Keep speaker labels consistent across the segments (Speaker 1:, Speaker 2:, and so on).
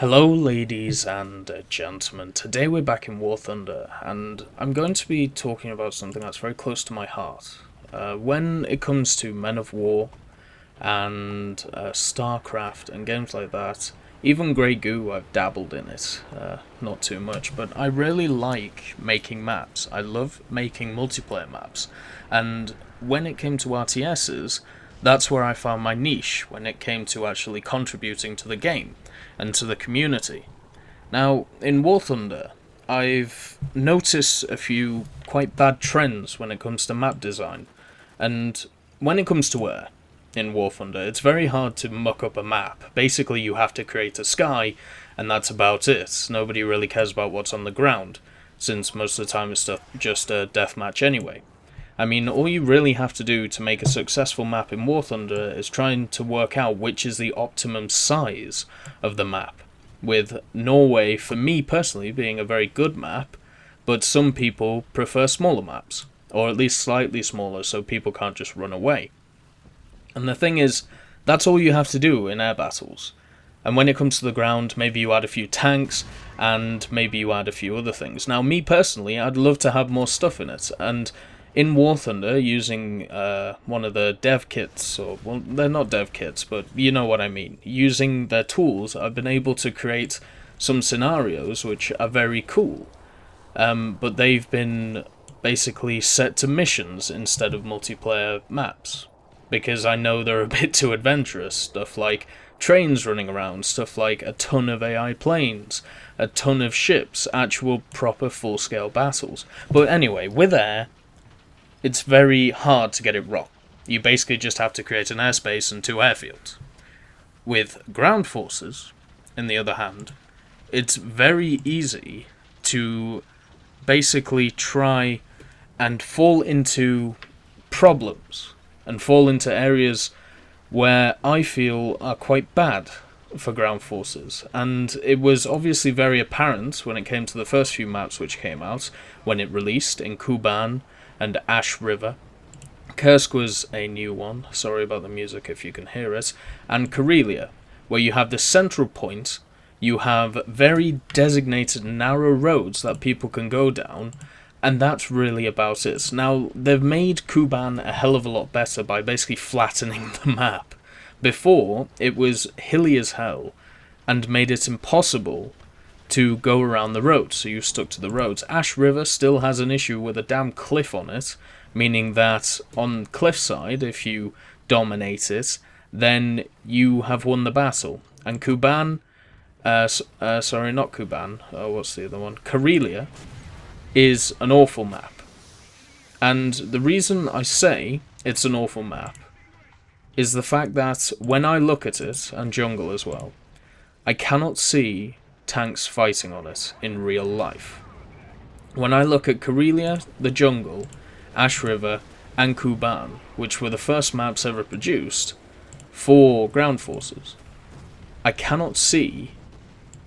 Speaker 1: Hello, ladies and gentlemen. Today we're back in War Thunder, and I'm going to be talking about something that's very close to my heart. When it comes to Men of War and StarCraft and games like that, even Grey Goo, I've dabbled in it, not too much, but I really like making maps. I love making multiplayer maps, and when it came to RTSs, that's where I found my niche when it came to actually contributing to the game and to the community. Now, in War Thunder, I've noticed a few quite bad trends when it comes to map design, and when it comes to air in War Thunder, it's very hard to muck up a map. Basically, you have to create a sky, and that's about it. Nobody really cares about what's on the ground, since most of the time it's just a deathmatch anyway. I mean, all you really have to do to make a successful map in War Thunder is trying to work out which is the optimum size of the map. With Norway, for me personally, being a very good map, but some people prefer smaller maps, or at least slightly smaller so people can't just run away. And the thing is, that's all you have to do in air battles. And when it comes to the ground, maybe you add a few tanks, and maybe you add a few other things. Now, me personally, I'd love to have more stuff in it, and in War Thunder, using one of the dev kits, or, well, they're not dev kits, but you know what I mean. Using their tools, I've been able to create some scenarios which are very cool. But they've been basically set to missions instead of multiplayer maps. Because I know they're a bit too adventurous. Stuff like trains running around, stuff like a ton of AI planes, a ton of ships, actual proper full-scale battles. But anyway, with air, it's very hard to get it wrong. You basically just have to create an airspace and two airfields. With ground forces, on the other hand, it's very easy to basically try and fall into problems and fall into areas where I feel are quite bad for ground forces. And it was obviously very apparent when it came to the first few maps which came out, when it released in Kuban and Ash River. Kursk was a new one, sorry about the music if you can hear it, and Karelia, where you have the central point, you have very designated narrow roads that people can go down, and that's really about it. Now, they've made Kuban a hell of a lot better by basically flattening the map. Before, it was hilly as hell, and made it impossible to go around the roads, so you stuck to the roads. Ash River still has an issue with a damn cliff on it, meaning that on cliffside, if you dominate it, then you have won the battle. And Kuban, sorry, not Kuban, what's the other one? Karelia is an awful map. And the reason I say it's an awful map is the fact that when I look at it, and jungle as well, I cannot see tanks fighting on it in real life. When I look at Karelia, the jungle, Ash River, and Kuban, which were the first maps ever produced for ground forces, I cannot see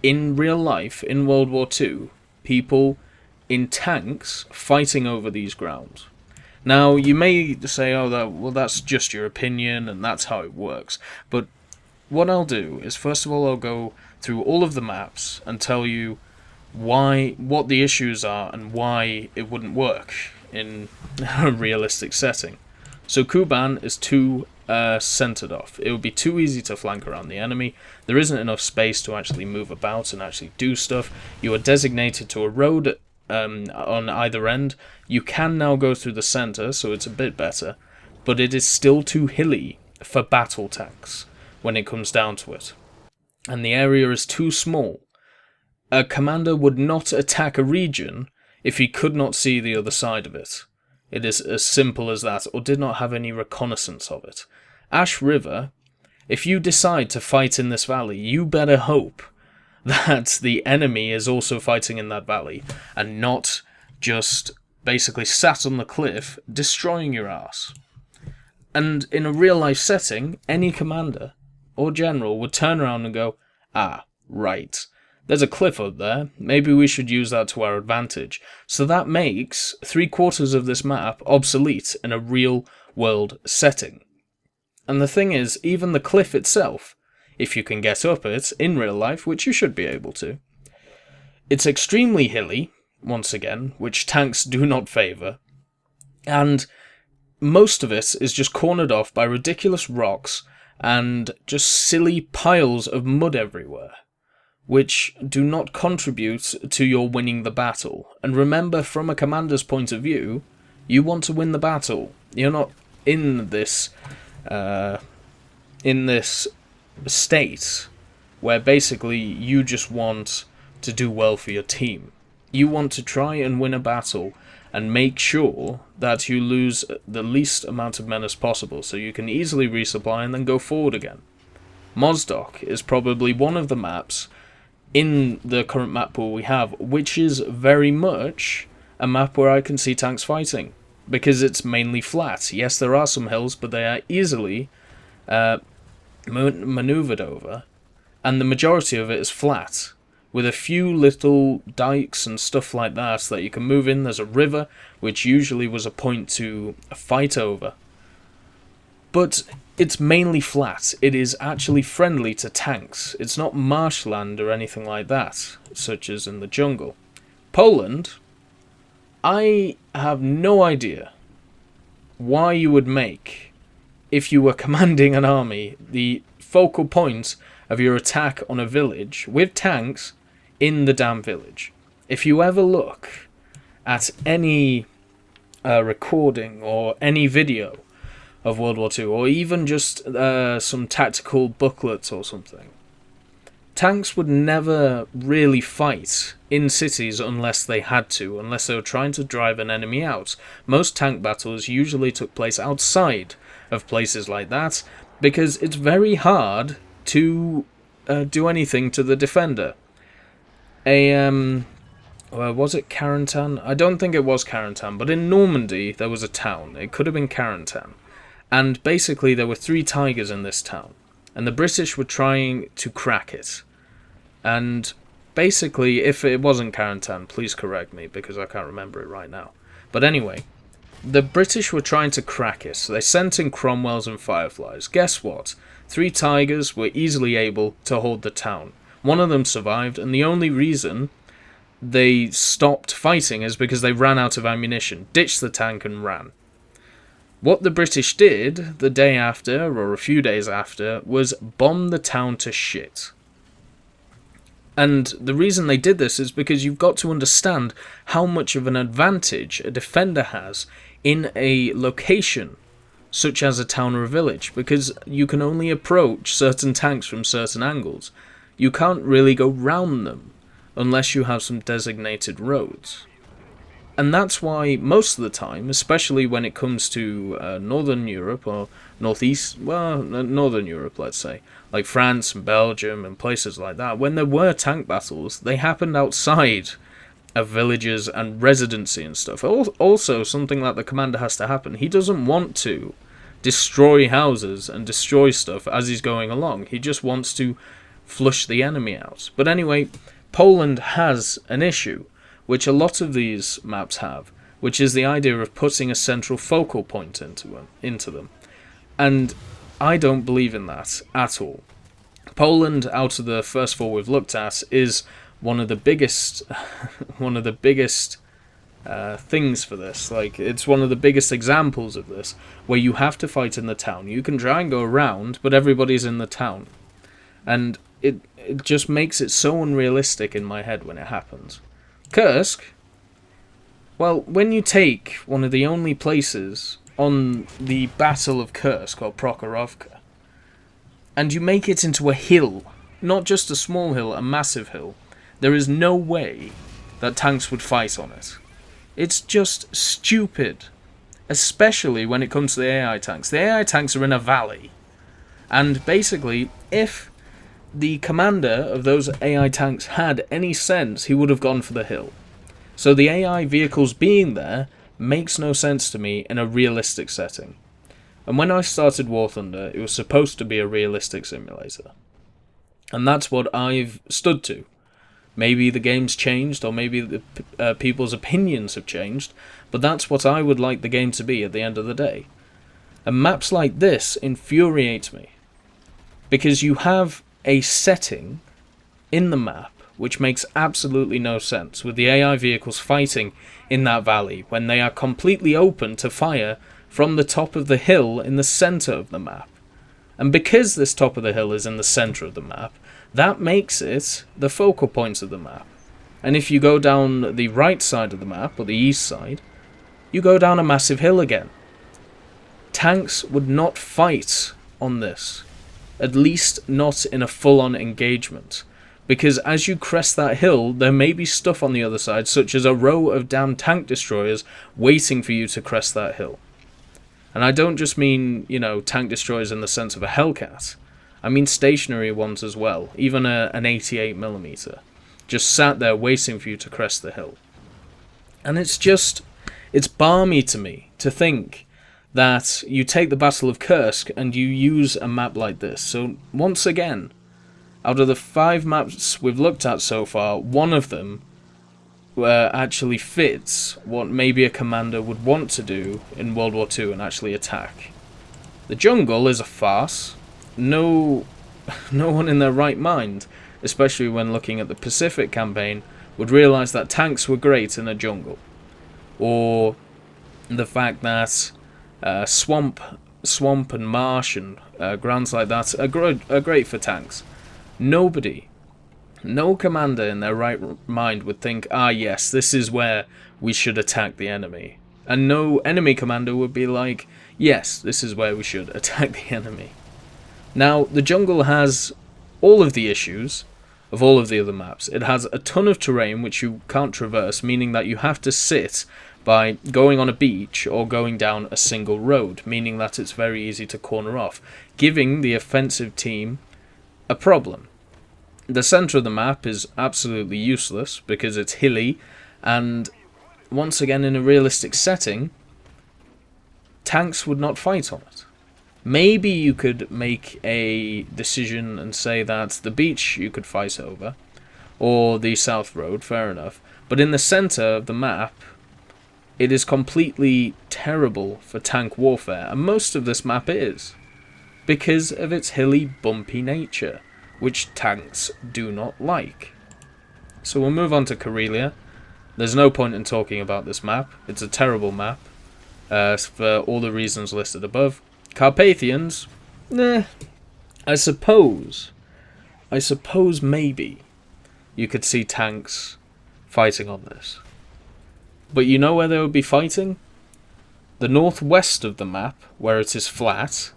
Speaker 1: in real life, in World War II, people in tanks fighting over these grounds. Now, you may say, oh, that's just your opinion, and that's how it works. But what I'll do is, first of all, I'll go through all of the maps and tell you what the issues are and why it wouldn't work in a realistic setting. So Kuban is too centered off. It would be too easy to flank around the enemy. There isn't enough space to actually move about and actually do stuff. You are designated to a road on either end. You can now go through the center, so it's a bit better, but it is still too hilly for battle tanks when it comes down to it. And the area is too small. A commander would not attack a region if he could not see the other side of it. It is as simple as that, or did not have any reconnaissance of it. Ash River, if you decide to fight in this valley, you better hope that the enemy is also fighting in that valley, and not just basically sat on the cliff, destroying your ass. And in a real-life setting, any commander or general would turn around and go, right, there's a cliff up there, maybe we should use that to our advantage. So that makes 3/4 of this map obsolete in a real-world setting. And the thing is, even the cliff itself, if you can get up it in real life, which you should be able to. It's extremely hilly, once again, which tanks do not favour, and most of it is just cornered off by ridiculous rocks and just silly piles of mud everywhere, which do not contribute to your winning the battle. And remember, from a commander's point of view, you want to win the battle. You're not in this state where basically you just want to do well for your team. You want to try and win a battle and make sure that you lose the least amount of men as possible, so you can easily resupply and then go forward again. Mozdok is probably one of the maps in the current map pool we have, which is very much a map where I can see tanks fighting, because it's mainly flat. Yes, there are some hills, but they are easily maneuvered over, and the majority of it is flat, with a few little dikes and stuff like that you can move in. There's a river, which usually was a point to fight over. But it's mainly flat. It is actually friendly to tanks. It's not marshland or anything like that, such as in the jungle. Poland, I have no idea why you would make, if you were commanding an army, the focal point of your attack on a village with tanks in the damn village. If you ever look at any recording or any video of World War II, or even just some tactical booklets or something, tanks would never really fight in cities unless they had to, unless they were trying to drive an enemy out. Most tank battles usually took place outside of places like that, because it's very hard to do anything to the defender. Was it Carentan? I don't think it was Carentan, but in Normandy there was a town. It could have been Carentan. And basically there were 3 tigers in this town, and the British were trying to crack it. And basically, if it wasn't Carentan, please correct me, because I can't remember it right now. But anyway, the British were trying to crack it, so they sent in Cromwells and Fireflies. Guess what? 3 tigers were easily able to hold the town. One of them survived, and the only reason they stopped fighting is because they ran out of ammunition, ditched the tank and ran. What the British did the day after, or a few days after, was bomb the town to shit. And the reason they did this is because you've got to understand how much of an advantage a defender has in a location such as a town or a village, because you can only approach certain tanks from certain angles. You can't really go round them unless you have some designated roads. And that's why most of the time, especially when it comes to Northern Europe or Northern Europe, let's say, like France and Belgium and places like that, when there were tank battles, they happened outside of villages and residency and stuff. Also, something like the commander has to happen. He doesn't want to destroy houses and destroy stuff as he's going along. He just wants to flush the enemy out. But anyway, Poland has an issue, which a lot of these maps have, which is the idea of putting a central focal point into them. And I don't believe in that at all. Poland, out of the first 4 we've looked at, is one of the biggest things for this. Like, it's one of the biggest examples of this, where you have to fight in the town. You can try and go around, but everybody's in the town. And it just makes it so unrealistic in my head when it happens. Kursk, well, when you take one of the only places on the Battle of Kursk, or Prokhorovka, and you make it into a hill, not just a small hill, a massive hill, there is no way that tanks would fight on it. It's just stupid, especially when it comes to the AI tanks. The AI tanks are in a valley, and basically, if the commander of those AI tanks had any sense, he would have gone for the hill. So the AI vehicles being there makes no sense to me in a realistic setting. And when I started War Thunder, it was supposed to be a realistic simulator. And that's what I've stood to. Maybe the game's changed, or maybe the people's opinions have changed, but that's what I would like the game to be at the end of the day. And maps like this infuriate me, because you have a setting in the map which makes absolutely no sense, with the AI vehicles fighting in that valley when they are completely open to fire from the top of the hill in the centre of the map. And because this top of the hill is in the centre of the map, that makes it the focal point of the map. And if you go down the right side of the map, or the east side, you go down a massive hill again. Tanks would not fight on this, at least not in a full-on engagement, because as you crest that hill, there may be stuff on the other side, such as a row of damn tank destroyers waiting for you to crest that hill. And I don't just mean, tank destroyers in the sense of a Hellcat. I mean stationary ones as well, even an 88mm, just sat there waiting for you to crest the hill. And it's balmy to me to think that you take the Battle of Kursk and you use a map like this. So once again, out of the 5 maps we've looked at so far, one of them actually fits what maybe a commander would want to do in World War II and actually attack. The jungle is a farce. No one in their right mind, especially when looking at the Pacific campaign, would realise that tanks were great in a jungle. Or the fact that swamp and marsh and grounds like that are great for tanks. No commander in their right mind would think, yes, this is where we should attack the enemy. And no enemy commander would be like, yes, this is where we should attack the enemy. Now, the jungle has all of the issues of all of the other maps. It has a ton of terrain which you can't traverse, meaning that you have to sit by going on a beach or going down a single road, meaning that it's very easy to corner off, giving the offensive team a problem. The centre of the map is absolutely useless because it's hilly, and once again in a realistic setting, tanks would not fight on it. Maybe you could make a decision and say that the beach you could fight over, or the south road, fair enough, but in the centre of the map, it is completely terrible for tank warfare, and most of this map is, because of its hilly, bumpy nature, which tanks do not like. So we'll move on to Karelia. There's no point in talking about this map. It's a terrible map, for all the reasons listed above. Carpathians, I suppose maybe you could see tanks fighting on this. But you know where they would be fighting? The northwest of the map, where it is flat,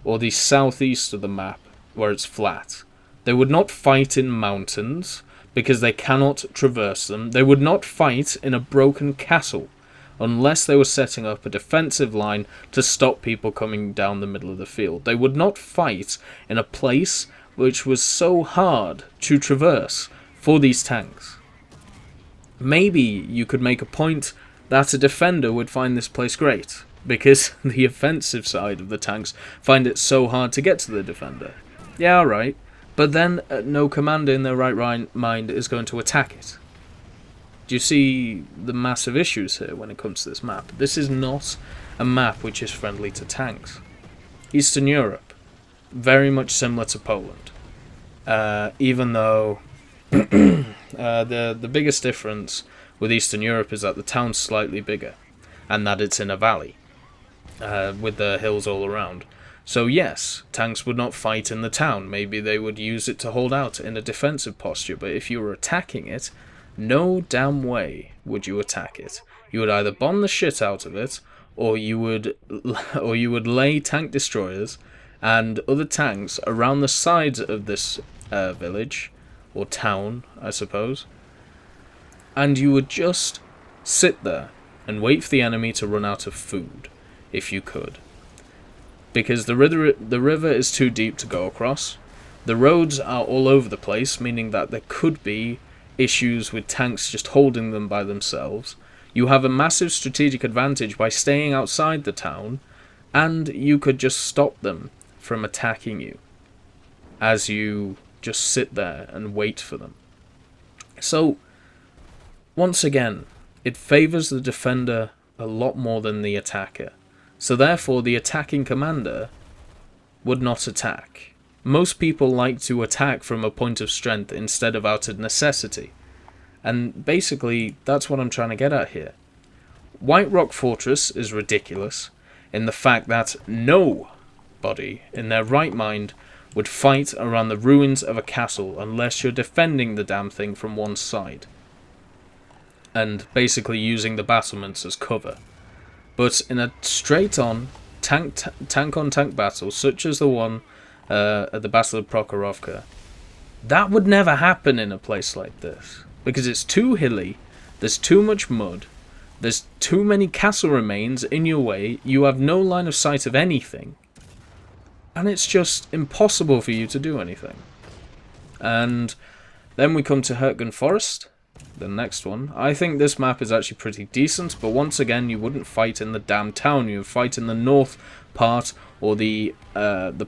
Speaker 1: or the southeast of the map, where it's flat. They would not fight in mountains, because they cannot traverse them. They would not fight in a broken castle, unless they were setting up a defensive line to stop people coming down the middle of the field. They would not fight in a place which was so hard to traverse for these tanks. Maybe you could make a point that a defender would find this place great, because the offensive side of the tanks find it so hard to get to the defender. Yeah, alright. But then no commander in their right mind is going to attack it. Do you see the massive issues here when it comes to this map? This is not a map which is friendly to tanks. Eastern Europe, very much similar to Poland. Even though the biggest difference with Eastern Europe is that the town's slightly bigger, and that it's in a valley, with the hills all around. So yes, tanks would not fight in the town. Maybe they would use it to hold out in a defensive posture, but if you were attacking it, no damn way would you attack it. You would either bomb the shit out of it, or you would lay tank destroyers and other tanks around the sides of this village, or town, I suppose, and you would just sit there and wait for the enemy to run out of food, if you could. Because the river is too deep to go across. The roads are all over the place, meaning that there could be issues with tanks just holding them by themselves. You have a massive strategic advantage by staying outside the town, and you could just stop them from attacking you as you just sit there and wait for them. So, once again, it favours the defender a lot more than the attacker. So therefore, the attacking commander would not attack. Most people like to attack from a point of strength instead of out of necessity. And basically, that's what I'm trying to get at here. White Rock Fortress is ridiculous in the fact that nobody in their right mind would fight around the ruins of a castle unless you're defending the damn thing from one side. And basically using the battlements as cover. But in a straight-on, tank-on-tank battle, such as the one at the Battle of Prokhorovka, that would never happen in a place like this. Because it's too hilly, there's too much mud, there's too many castle remains in your way, you have no line of sight of anything, and it's just impossible for you to do anything. And then we come to Hurtgen Forest, the next one. I think this map is actually pretty decent, but once again, you wouldn't fight in the damn town. You would fight in the north part or the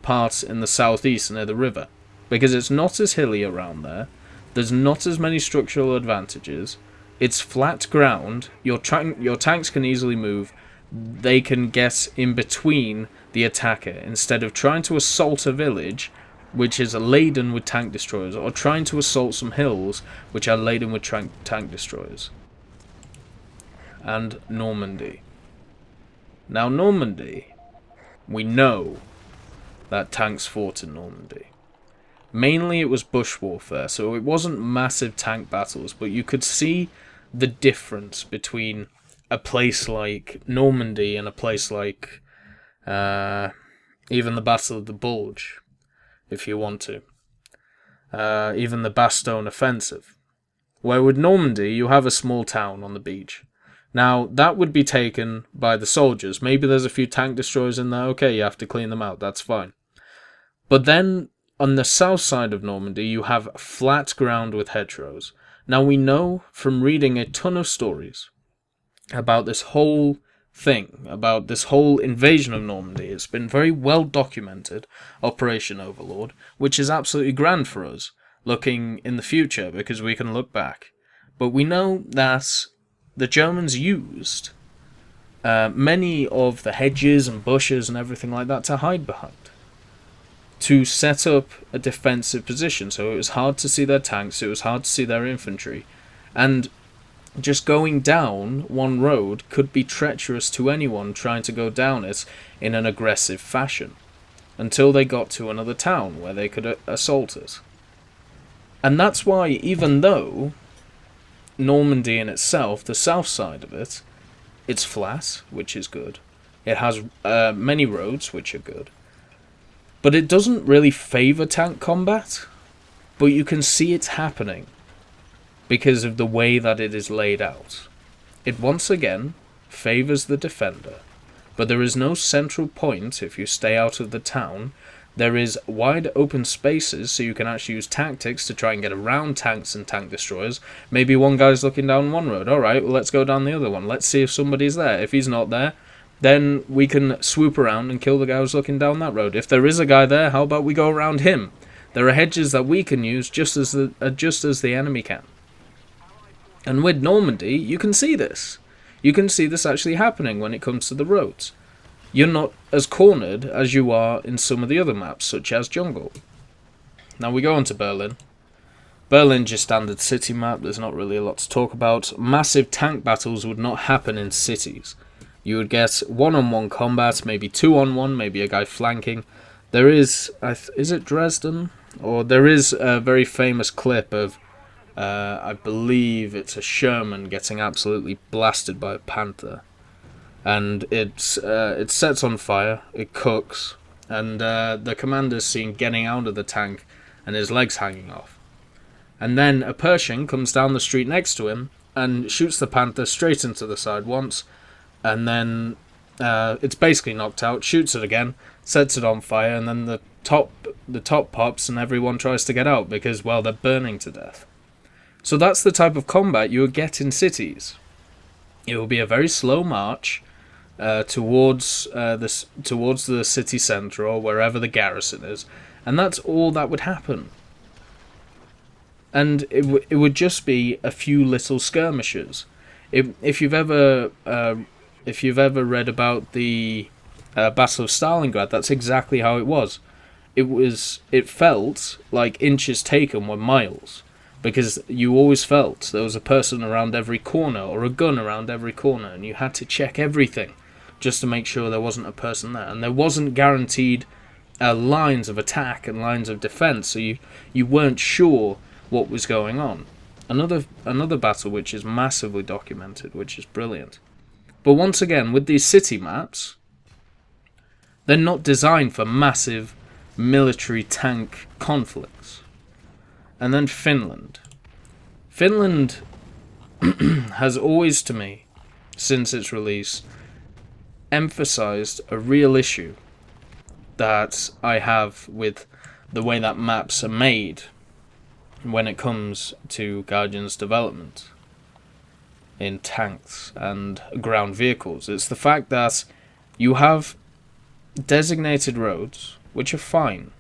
Speaker 1: part in the southeast near the river, because it's not as hilly around there. There's not as many structural advantages. It's flat ground. Your tanks can easily move. They can get in between the attacker instead of trying to assault a village which is laden with tank destroyers, or trying to assault some hills which are laden with tank destroyers. And Normandy. Now Normandy, we know that tanks fought in Normandy. Mainly it was bush warfare, so it wasn't massive tank battles, but you could see the difference between a place like Normandy and a place like even the Battle of the Bulge, if you want to. Even the Bastogne Offensive. Where with Normandy, you have a small town on the beach. Now, that would be taken by the soldiers. Maybe there's a few tank destroyers in there. Okay, you have to clean them out. That's fine. But then, on the south side of Normandy, you have flat ground with hedgerows. Now, we know from reading a ton of stories about this whole thing, about this whole invasion of Normandy. It's been very well documented, Operation Overlord, which is absolutely grand for us, looking in the future, because we can look back. But we know that the Germans used many of the hedges and bushes and everything like that to hide behind, to set up a defensive position. So it was hard to see their tanks, it was hard to see their infantry, and just going down one road could be treacherous to anyone trying to go down it in an aggressive fashion, until they got to another town where they could assault it. And that's why, even though Normandy in itself, the south side of it, it's flat, which is good. It has many roads, which are good. But it doesn't really favour tank combat, but you can see it's happening because of the way that it is laid out. It once again favours the defender, but there is no central point if you stay out of the town. There is wide open spaces, so you can actually use tactics to try and get around tanks and tank destroyers. Maybe one guy's looking down one road. Alright, well, let's go down the other one. Let's see if somebody's there. If he's not there, then we can swoop around and kill the guy who's looking down that road. If there is a guy there, how about we go around him? There are hedges that we can use just as the enemy can. And with Normandy, you can see this. You can see this actually happening when it comes to the roads. You're not as cornered as you are in some of the other maps, such as Jungle. Now we go on to Berlin. Berlin's your standard city map. There's not really a lot to talk about. Massive tank battles would not happen in cities. You would get one-on-one combat, maybe two-on-one, maybe a guy flanking. There is it Dresden? Or there is a very famous clip of I believe it's a Sherman getting absolutely blasted by a Panther, and it sets on fire, it cooks, and the commander's seen getting out of the tank and his legs hanging off. And then a Pershing comes down the street next to him and shoots the Panther straight into the side once, and then it's basically knocked out, shoots it again, sets it on fire, and then the top pops and everyone tries to get out because, well, they're burning to death. So that's the type of combat you would get in cities. It will be a very slow march towards the city centre or wherever the garrison is, and that's all that would happen. And it would just be a few little skirmishes. If you've ever read about the Battle of Stalingrad, that's exactly how it was. it felt like inches taken were miles, because you always felt there was a person around every corner or a gun around every corner, and you had to check everything just to make sure there wasn't a person there, and there wasn't guaranteed lines of attack and lines of defense, so you weren't sure what was going on. Another battle which is massively documented, which is brilliant. But once again, with these city maps, they're not designed for massive military tank conflicts. And then Finland. Finland has always, to me, since its release, emphasized a real issue that I have with the way that maps are made when it comes to Guardian's development in tanks and ground vehicles. It's the fact that you have designated roads, which are fine,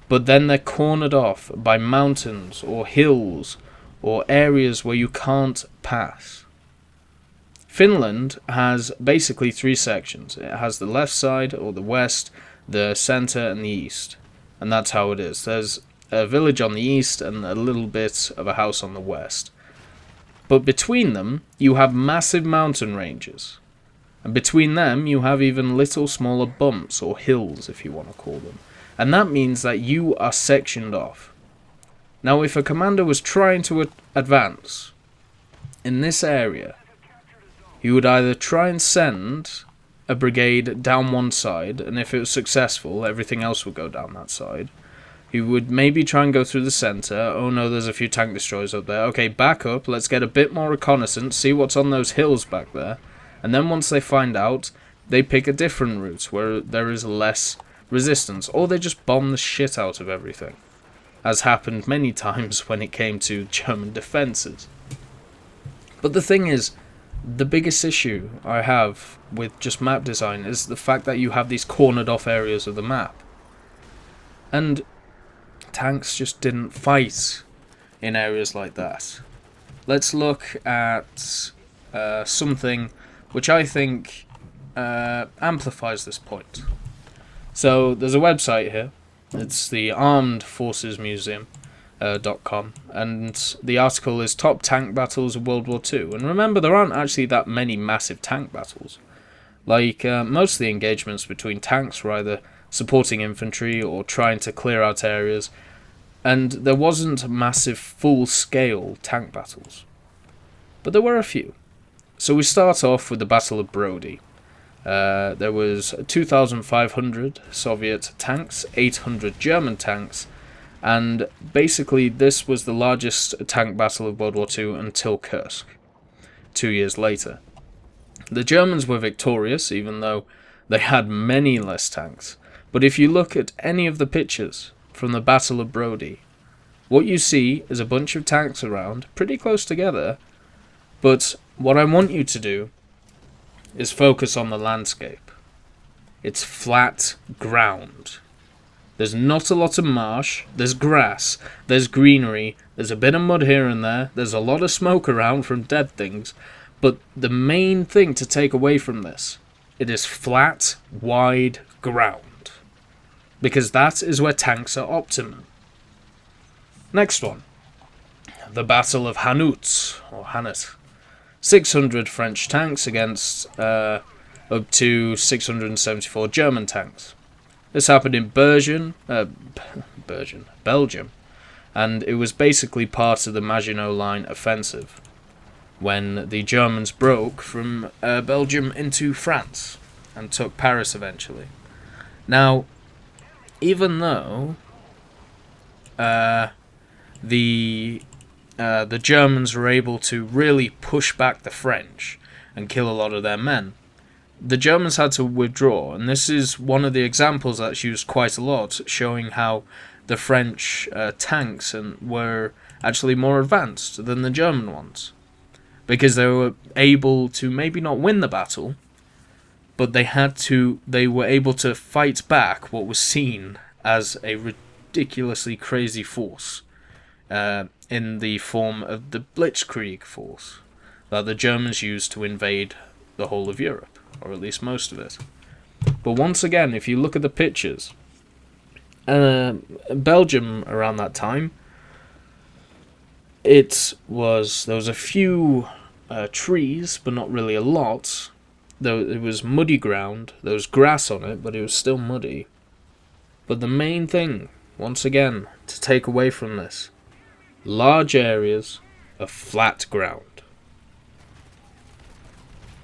Speaker 1: but then they're cornered off by mountains or hills or areas where you can't pass. Finland has basically three sections. It has the left side, or the west, the centre, and the east. And that's how it is. There's a village on the east and a little bit of a house on the west. But between them, you have massive mountain ranges. And between them, you have even little smaller bumps, or hills, if you want to call them. And that means that you are sectioned off. Now, if a commander was trying to advance in this area, he would either try and send a brigade down one side, and if it was successful, everything else would go down that side. He would maybe try and go through the centre. Oh no, there's a few tank destroyers up there. Okay, back up, let's get a bit more reconnaissance, see what's on those hills back there. And then once they find out, they pick a different route where there is less resistance, or they just bomb the shit out of everything, as happened many times when it came to German defences. But the thing is, the biggest issue I have with just map design is the fact that you have these cornered off areas of the map. And tanks just didn't fight in areas like that. Let's look at something which I think amplifies this point. So there's a website here. It's the Armed Forces Museum. .com, and the article is Top Tank Battles of World War II. And remember, there aren't actually that many massive tank battles. Like, most of the engagements between tanks were either supporting infantry or trying to clear out areas, and there wasn't massive full-scale tank battles. But there were a few. So we start off with the Battle of Brody. There was 2,500 Soviet tanks, 800 German tanks, and basically this was the largest tank battle of World War II until Kursk, 2 years later. The Germans were victorious, even though they had many less tanks. But if you look at any of the pictures from the Battle of Brody, what you see is a bunch of tanks around, pretty close together, but what I want you to do is focus on the landscape. It's flat ground. There's not a lot of marsh, there's grass, there's greenery, there's a bit of mud here and there, there's a lot of smoke around from dead things, but the main thing to take away from this, it is flat, wide ground. Because that is where tanks are optimum. Next one. The Battle of Hanut, or Hanut. 600 French tanks against up to 674 German tanks. This happened in Belgium, and it was basically part of the Maginot Line offensive, when the Germans broke from Belgium into France and took Paris eventually. Now, even though the Germans were able to really push back the French and kill a lot of their men, the Germans had to withdraw, and this is one of the examples that's used quite a lot, showing how the French tanks were actually more advanced than the German ones, because they were able to maybe not win the battle, but they were able to fight back what was seen as a ridiculously crazy force in the form of the Blitzkrieg force that the Germans used to invade the whole of Europe, or at least most of it. But once again, if you look at the pictures, Belgium around that time, there was a few trees, but not really a lot. Though it was muddy ground, there was grass on it, but it was still muddy. But the main thing, once again, to take away from this, large areas of flat ground.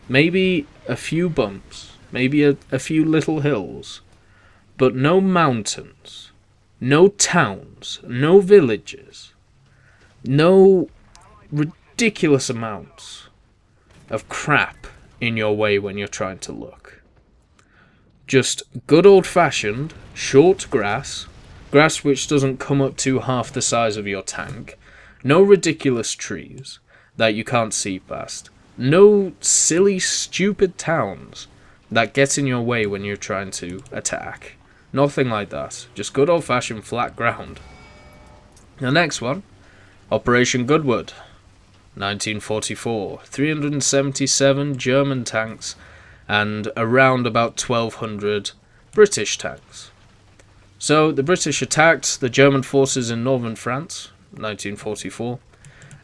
Speaker 1: Maybe a few bumps, maybe a few little hills, but no mountains, no towns, no villages, no ridiculous amounts of crap in your way when you're trying to look. Just good old-fashioned, short grass which doesn't come up to half the size of your tank, no ridiculous trees that you can't see past, no silly, stupid towns that get in your way when you're trying to attack. Nothing like that. Just good old-fashioned flat ground. The next one, Operation Goodwood, 1944. 377 German tanks and around about 1,200 British tanks. So the British attacked the German forces in northern France, 1944,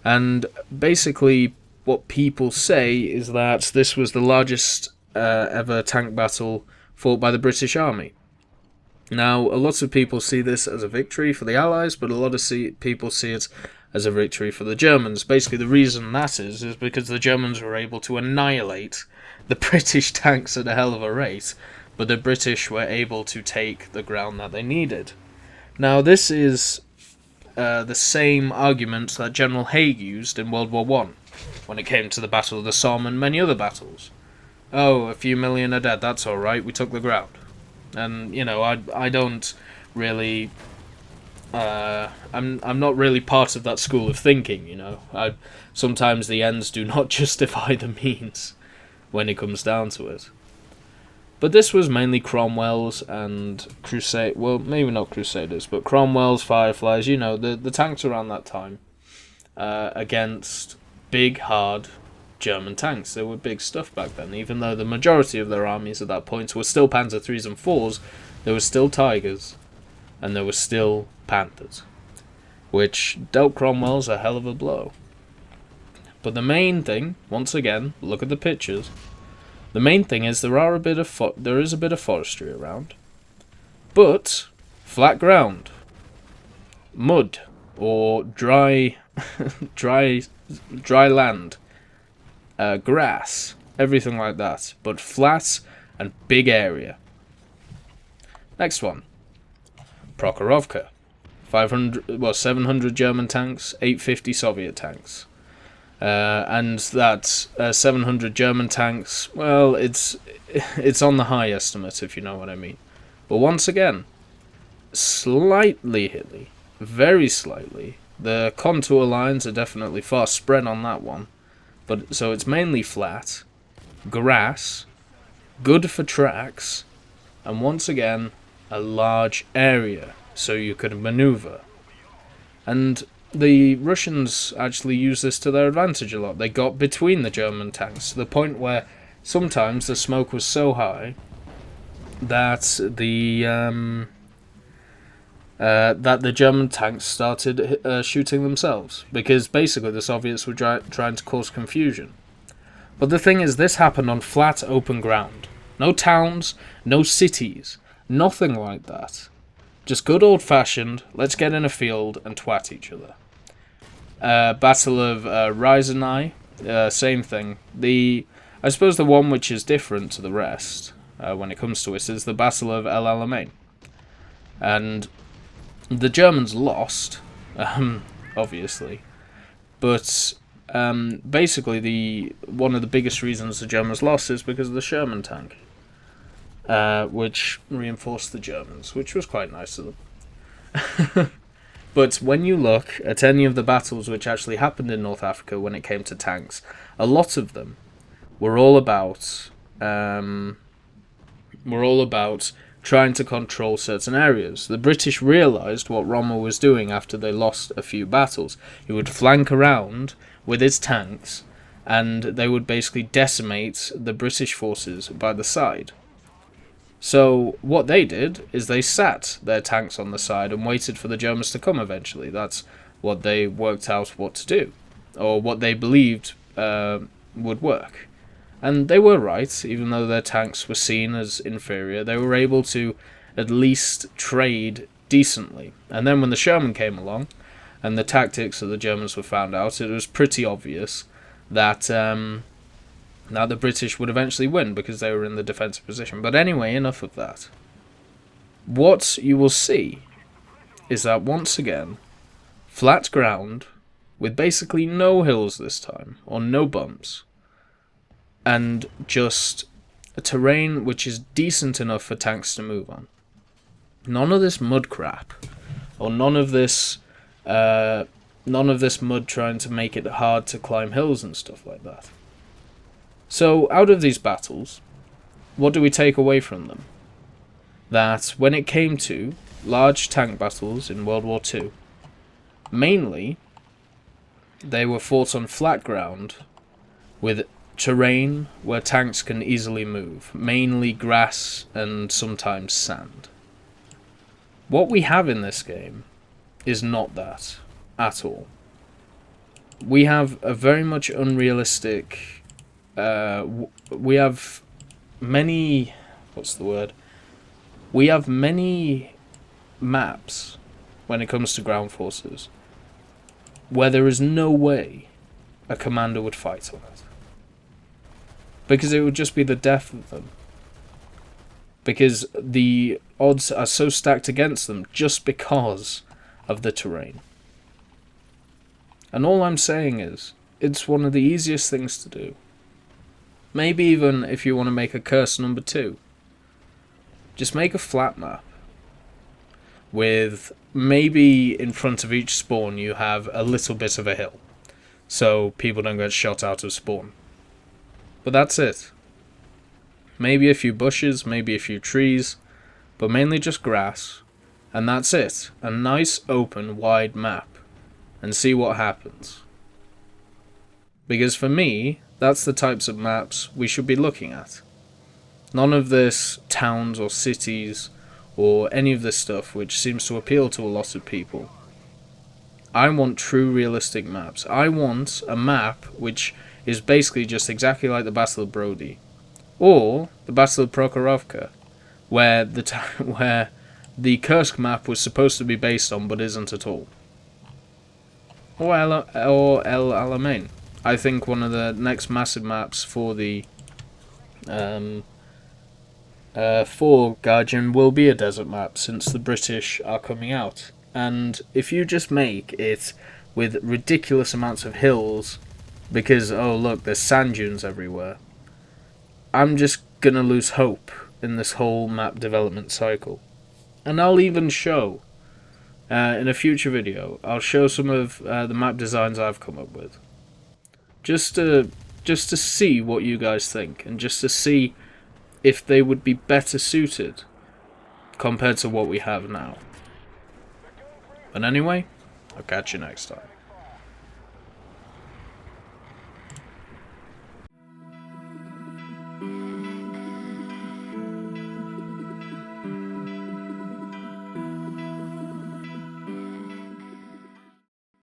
Speaker 1: and basically what people say is that this was the largest ever tank battle fought by the British Army. Now, a lot of people see this as a victory for the Allies, but a lot of people see it as a victory for the Germans. Basically, the reason that is because the Germans were able to annihilate the British tanks at a hell of a rate, but the British were able to take the ground that they needed. Now, this is the same argument that General Haig used in World War One when it came to the Battle of the Somme and many other battles. Oh, a few million are dead, that's alright, we took the ground. And, I don't really... I'm not really part of that school of thinking, sometimes the ends do not justify the means when it comes down to it. But this was mainly Cromwell's and maybe not Crusaders, but Cromwell's, Fireflies, the tanks around that time, against big, hard German tanks. They were big stuff back then. Even though the majority of their armies at that point were still Panzer IIIs and IVs, there were still Tigers, and there were still Panthers, which dealt Cromwell's a hell of a blow. But the main thing, once again, look at the pictures. The main thing is there is a bit of forestry around, but flat ground, mud, or dry land, grass, everything like that, but flat and big area. Next one, Prokhorovka, 700 German tanks, 850 Soviet tanks. And that 700 German tanks, well, it's on the high estimate, if you know what I mean. But once again, slightly hilly, very slightly. The contour lines are definitely far spread on that one. But so it's mainly flat, grass, good for tracks, and once again, a large area so you could maneuver. And the Russians actually used this to their advantage a lot. They got between the German tanks to the point where sometimes the smoke was so high that the German tanks started shooting themselves, because basically the Soviets were trying to cause confusion. But the thing is, this happened on flat, open ground. No towns, no cities, nothing like that. Just good old-fashioned, let's get in a field and twat each other. Battle of Ryazany, same thing. I suppose the one which is different to the rest, when it comes to it, is the Battle of El Alamein. And the Germans lost, obviously, but basically one of the biggest reasons the Germans lost is because of the Sherman tank, which reinforced the Germans, which was quite nice of them. But when you look at any of the battles which actually happened in North Africa when it came to tanks, a lot of them were all about trying to control certain areas. The British realised what Rommel was doing after they lost a few battles. He would flank around with his tanks, and they would basically decimate the British forces by the side. So what they did is they sat their tanks on the side and waited for the Germans to come eventually. That's what they worked out what to do, or what they believed would work. And they were right, even though their tanks were seen as inferior. They were able to at least trade decently. And then when the Sherman came along, and the tactics of the Germans were found out, it was pretty obvious that the British would eventually win because they were in the defensive position. But anyway, enough of that. What you will see is that once again, flat ground with basically no hills this time, or no bumps, and just a terrain which is decent enough for tanks to move on. None of this mud crap, or none of this mud trying to make it hard to climb hills and stuff like that. So, out of these battles, what do we take away from them? That when it came to large tank battles in World War II, mainly, they were fought on flat ground with terrain where tanks can easily move, mainly grass and sometimes sand. What we have in this game is not that at all. We have a very much unrealistic... we have many... We have many maps when it comes to ground forces where there is no way a commander would fight on it. Because it would just be the death of them. Because the odds are so stacked against them just because of the terrain. And all I'm saying is, it's one of the easiest things to do. Maybe even if you want to make a curse number 2. Just make a flat map. With maybe in front of each spawn you have a little bit of a hill. So people don't get shot out of spawn. But that's it. Maybe a few bushes, maybe a few trees, but mainly just grass. And that's it. A nice, open, wide map. And see what happens. Because for me, that's the types of maps we should be looking at. None of this towns or cities or any of this stuff which seems to appeal to a lot of people. I want true realistic maps. I want a map which is basically just exactly like the Battle of Brody, or the Battle of Prokhorovka, where the Kursk map was supposed to be based on but isn't at all, or El Alamein. I think one of the next massive maps for the for Guardian will be a desert map, since the British are coming out. And if you just make it with ridiculous amounts of hills, because, oh look, there's sand dunes everywhere, I'm just gonna lose hope in this whole map development cycle. And I'll even show, in a future video, I'll show some of the map designs I've come up with. Just to see what you guys think, and just to see if they would be better suited compared to what we have now. But anyway, I'll catch you next time.